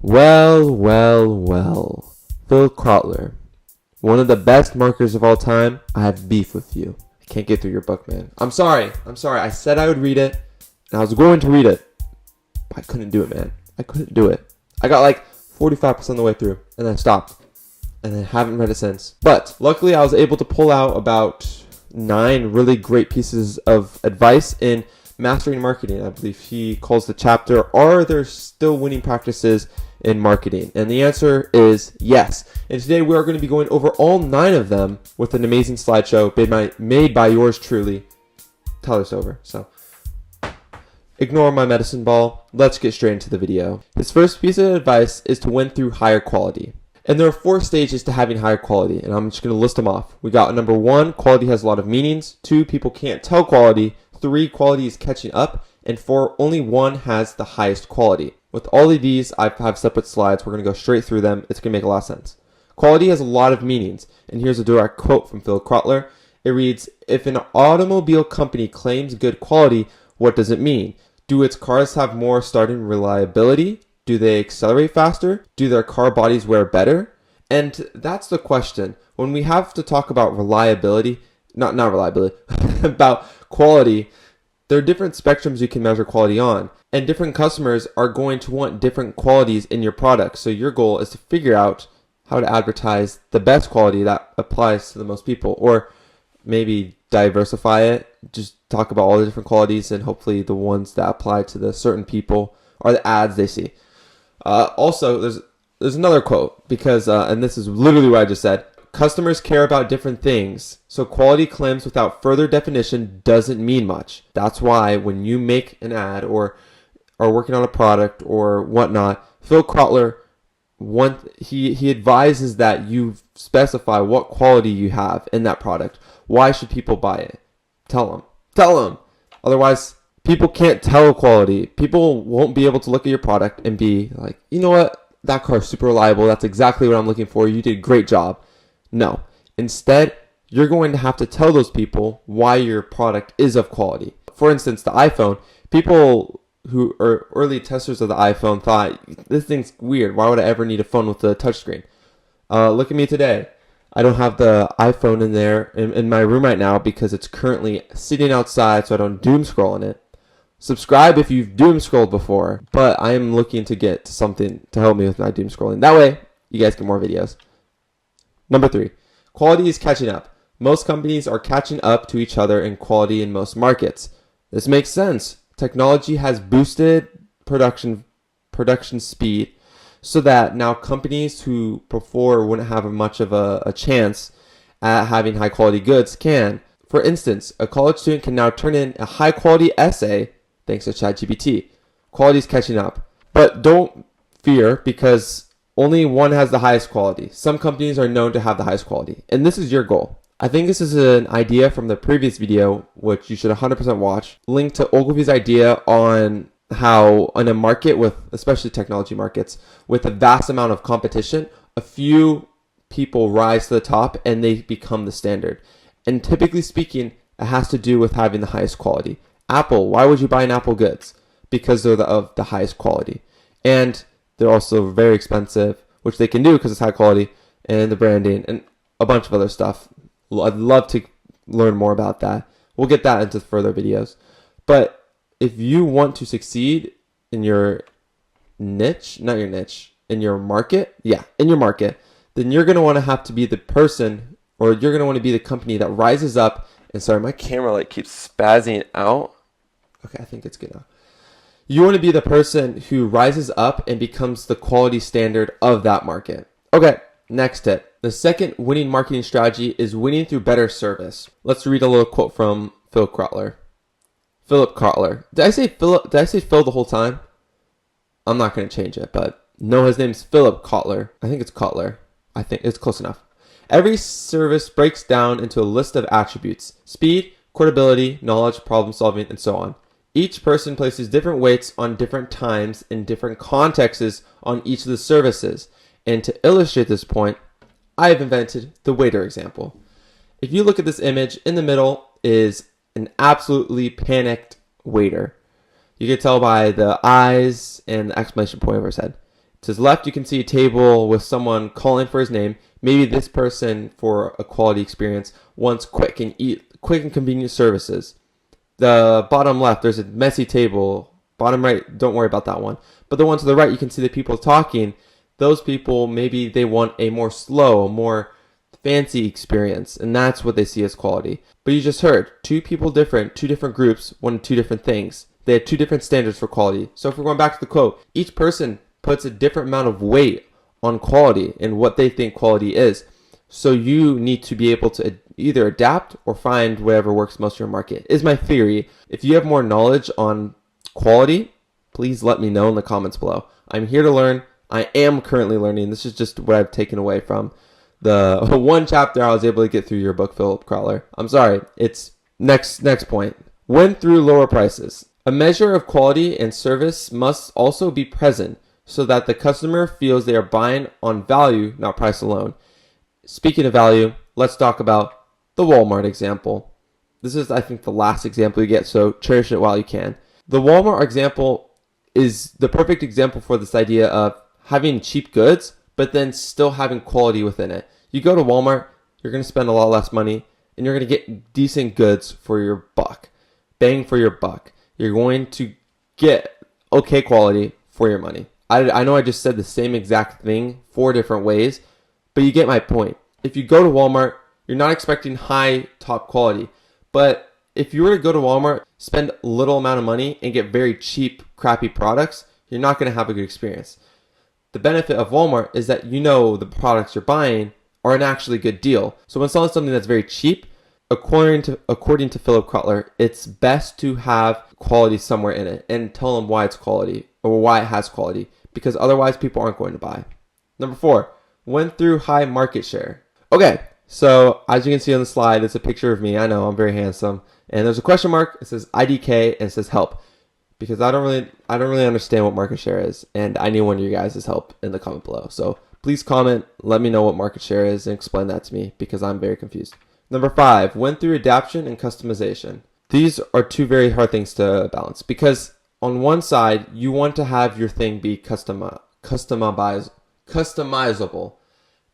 Well. Philip Kotler, one of the best marketers of all time. I have beef with you. I can't get through your book, man. I'm sorry. I said I would read it, and I was going to read it, but I couldn't do it, man. I couldn't do it. I got like 45% of the way through, and then I stopped, and I haven't read it since. But luckily, I was able to pull out about 9 really great pieces of advice in Mastering Marketing. I believe he calls the chapter, "Are there still winning practices in marketing?" And the answer is yes. And today we are going to be going over all 9 of them with an amazing slideshow made by yours truly, Tyler Stover. So ignore my medicine ball. Let's get straight into the video. His first piece of advice is to win through higher quality. And there are 4 stages to having higher quality, and I'm just going to list them off. We got number 1, quality has a lot of meanings. 2, people can't tell quality. 3, quality is catching up. And 4, only one has the highest quality. With all of these, I have separate slides. We're going to go straight through them. It's going to make a lot of sense. Quality has a lot of meanings. And here's a direct quote from Philip Kotler. It reads, "If an automobile company claims good quality, what does it mean? Do its cars have more starting reliability? Do they accelerate faster? Do their car bodies wear better?" And that's the question. When we have to talk about reliability, not reliability, about quality, there are different spectrums you can measure quality on. And different customers are going to want different qualities in your product. So your goal is to figure out how to advertise the best quality that applies to the most people. Or maybe diversify it. Just talk about all the different qualities, and hopefully the ones that apply to the certain people are the ads they see. Also, there's another quote, because, and this is literally what I just said, customers care about different things, so quality claims without further definition doesn't mean much. That's why when you make an ad or are working on a product or whatnot, Phil Kotler, he advises that you specify what quality you have in that product. Why should people buy it? Tell them. Otherwise, people can't tell quality. People won't be able to look at your product and be like, you know what? That car is super reliable. That's exactly what I'm looking for. You did a great job. No. Instead, you're going to have to tell those people why your product is of quality. For instance, the iPhone. People who are early testers of the iPhone thought, this thing's weird. Why would I ever need a phone with a touchscreen? Look at me today. I don't have the iPhone in there in my room right now because it's currently sitting outside, so I don't doom scroll on it. Subscribe if you've doom scrolled before, but I am looking to get something to help me with my doom scrolling. That way, you guys get more videos. Number 3, quality is catching up. Most companies are catching up to each other in quality in most markets. This makes sense. Technology has boosted production speed, so that now companies who before wouldn't have much of a chance at having high quality goods can. For instance, a college student can now turn in a high quality essay thanks to ChatGPT. Quality is catching up. But don't fear, because only one has the highest quality. Some companies are known to have the highest quality, and this is your goal. I think this is an idea from the previous video, which you should 100% watch, linked to Ogilvy's idea on how in a market with, especially technology markets, with a vast amount of competition, a few people rise to the top and they become the standard. And typically speaking, it has to do with having the highest quality. Apple, why would you buy an Apple goods? Because they're of the highest quality. And they're also very expensive, which they can do because it's high quality, and the branding and a bunch of other stuff. I'd love to learn more about that. We'll get that into further videos. But if you want to succeed in your niche, not your niche, in your market, in your market, then you're going to want to have to be the person, or you're going to want to be the company that rises up. And sorry, my camera like keeps spazzing out. Okay, I think it's good now. You want to be the person who rises up and becomes the quality standard of that market. Okay, next tip. The second winning marketing strategy is winning through better service. Let's read a little quote from Philip Kotler. Philip Kotler. Did I say Phil the whole time? I'm not going to change it, but no, his name's Philip Kotler. I think it's Kotler. I think it's close enough. Every service breaks down into a list of attributes: speed, quotability, knowledge, problem solving, and so on. Each person places different weights on different times in different contexts on each of the services. And to illustrate this point, I have invented the waiter example. If you look at this image, in the middle is an absolutely panicked waiter. You can tell by the eyes and the exclamation point over his head. To his left, you can see a table with someone calling for his name. Maybe this person, for a quality experience, wants quick and convenient services. The bottom left, there's a messy table. Bottom right, don't worry about that one. But the one to the right, you can see the people talking. Those people, maybe they want a more slow, more fancy experience, and that's what they see as quality. But you just heard, two different groups wanted two different things. They had two different standards for quality. So if we're going back to the quote, each person puts a different amount of weight on quality and what they think quality is. So you need to be able to either adapt or find whatever works most for your market, is my theory. If you have more knowledge on quality, please let me know in the comments below. I'm here to learn. I am currently learning. This is just what I've taken away from the one chapter I was able to get through your book, Philip Kotler. I'm sorry. It's next point. Win through lower prices. A measure of quality and service must also be present so that the customer feels they are buying on value, not price alone. Speaking of value, let's talk about the Walmart example. This is, I think, the last example you get, so cherish it while you can. The Walmart example is the perfect example for this idea of having cheap goods, but then still having quality within it. You go to Walmart, you're going to spend a lot less money, and you're going to get decent goods for your buck. Bang for your buck. You're going to get okay quality for your money. I know I just said the same exact thing 4 different ways, but you get my point. If you go to Walmart, you're not expecting high top quality. But if you were to go to Walmart, spend a little amount of money and get very cheap, crappy products, you're not going to have a good experience. The benefit of Walmart is that you know the products you're buying are an actually good deal. So when selling something that's very cheap, according to Philip Kotler, it's best to have quality somewhere in it and tell them why it's quality or why it has quality, because otherwise people aren't going to buy. Number 4, win through high market share. Okay, so as you can see on the slide, it's a picture of me. I know I'm very handsome, and there's a question mark. It says IDK and it says help, because I don't really understand what market share is, and I need one of you guys' help in the comment below. So please comment, let me know what market share is, and explain that to me, because I'm very confused. Number 5, win through adaptation and customization. These are 2 very hard things to balance, because on one side, you want to have your thing be customizable.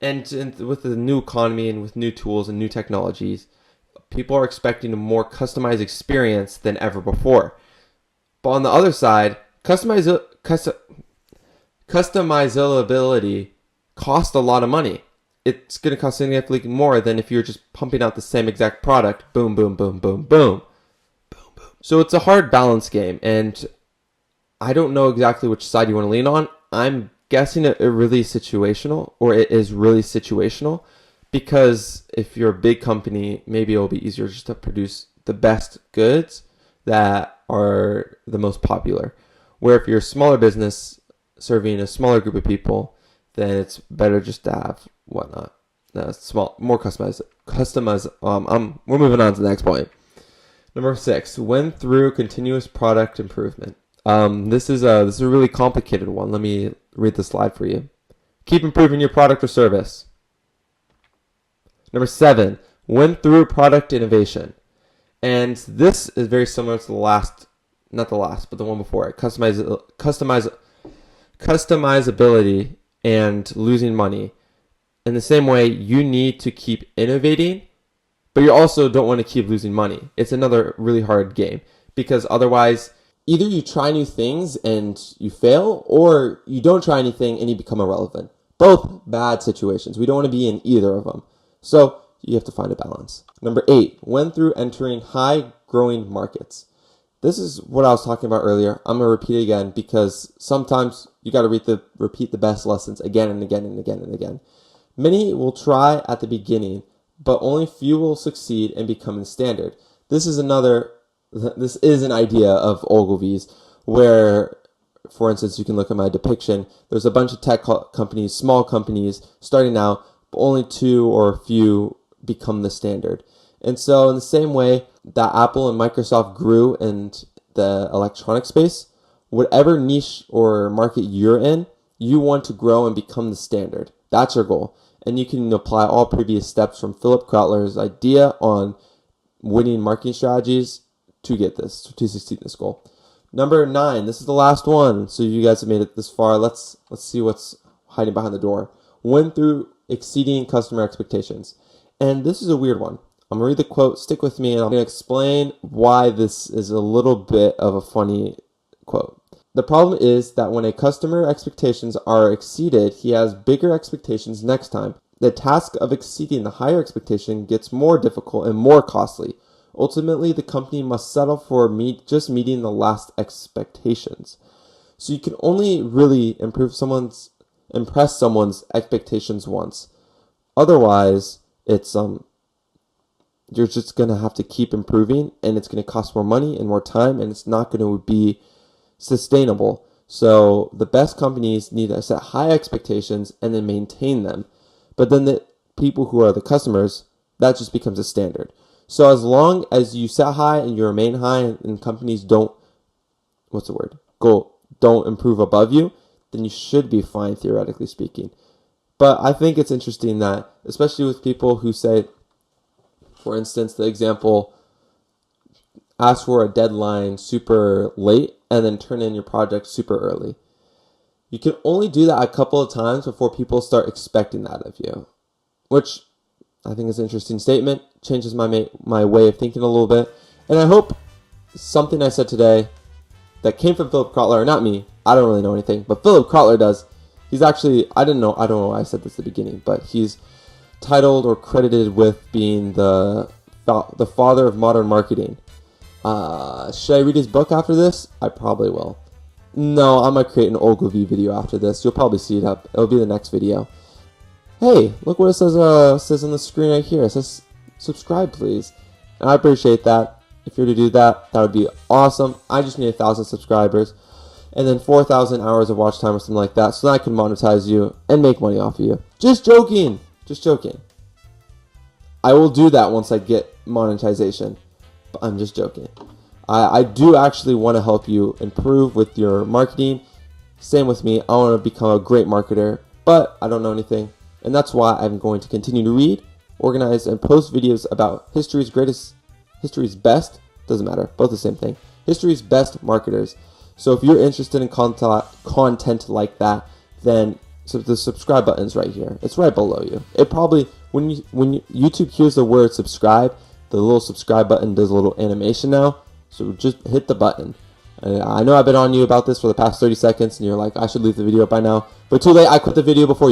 And with the new economy and with new tools and new technologies, people are expecting a more customized experience than ever before. But on the other side, customizability costs a lot of money. It's going to cost significantly more than if you're just pumping out the same exact product. Boom, boom, boom, boom, boom. So it's a hard balance game, and I don't know exactly which side you want to lean on. I'm guessing it is really situational, because if you're a big company, maybe it'll be easier just to produce the best goods that are the most popular. Where if you're a smaller business serving a smaller group of people, then it's better just to have more customized. We're moving on to the next point. Number 6, win through continuous product improvement. This is a really complicated one. Let me read the slide for you. Keep improving your product or service. Number 7, win through product innovation. And this is very similar to the one before it. Customizability and losing money. In the same way, you need to keep innovating, but you also don't want to keep losing money. It's another really hard game, because otherwise, either you try new things and you fail, or you don't try anything and you become irrelevant. Both bad situations. We don't want to be in either of them. So you have to find a balance. Number 8, win through entering high growing markets. This is what I was talking about earlier. I'm going to repeat it again, because sometimes you got to repeat the best lessons again and again and again and again. Many will try at the beginning, but only few will succeed and become the standard. This is an idea of Ogilvy's, where, for instance, you can look at my depiction. There's a bunch of tech companies, small companies, starting out, but only 2 or a few become the standard. And so in the same way that Apple and Microsoft grew in the electronic space, whatever niche or market you're in, you want to grow and become the standard. That's your goal. And you can apply all previous steps from Philip Kotler's idea on winning marketing strategies to succeed in this goal. Number 9. This is the last one. So you guys have made it this far. Let's see what's hiding behind the door. Win through exceeding customer expectations. And this is a weird one. I'm going to read the quote. Stick with me, and I'm going to explain why this is a little bit of a funny quote. The problem is that when a customer expectations are exceeded, he has bigger expectations next time. The task of exceeding the higher expectation gets more difficult and more costly. Ultimately, the company must settle for just meeting the last expectations. So you can only really impress someone's expectations once. Otherwise, it's you're just gonna have to keep improving, and it's gonna cost more money and more time, and it's not gonna be sustainable. So the best companies need to set high expectations and then maintain them. But then the people who are the customers, that just becomes a standard. So as long as you set high and you remain high, and companies don't improve above you, then you should be fine, theoretically speaking. But I think it's interesting that, especially with people who say, for instance, the example, ask for a deadline super late and then turn in your project super early. You can only do that a couple of times before people start expecting that of you, which I think is an interesting statement. Changes my way of thinking a little bit. And I hope something I said today that came from Philip Kotler, not me, I don't really know anything, but Philip Kotler does. He's actually, I don't know why I said this at the beginning, but he's titled or credited with being the father of modern marketing. Should I read his book after this? I probably will. No, I'm going to create an Ogilvy video after this. You'll probably see it up. It'll be the next video. Hey, look what it says on the screen right here. It says subscribe, please. And I appreciate that. If you're to do that, that would be awesome. I just need 1,000 subscribers and then 4,000 hours of watch time or something like that, so that I can monetize you and make money off of you. Just joking. Just joking. I will do that once I get monetization. But I'm just joking. I do actually want to help you improve with your marketing. Same with me. I want to become a great marketer, but I don't know anything. And that's why I'm going to continue to read, organize, and post videos about history's best, doesn't matter, both the same thing, history's best marketers. So if you're interested in content like that, then the subscribe button's right here. It's right below you. It probably, when YouTube hears the word subscribe, the little subscribe button does a little animation now. So just hit the button. And I know I've been on you about this for the past 30 seconds, and you're like, I should leave the video by now. But too late, I quit the video before you.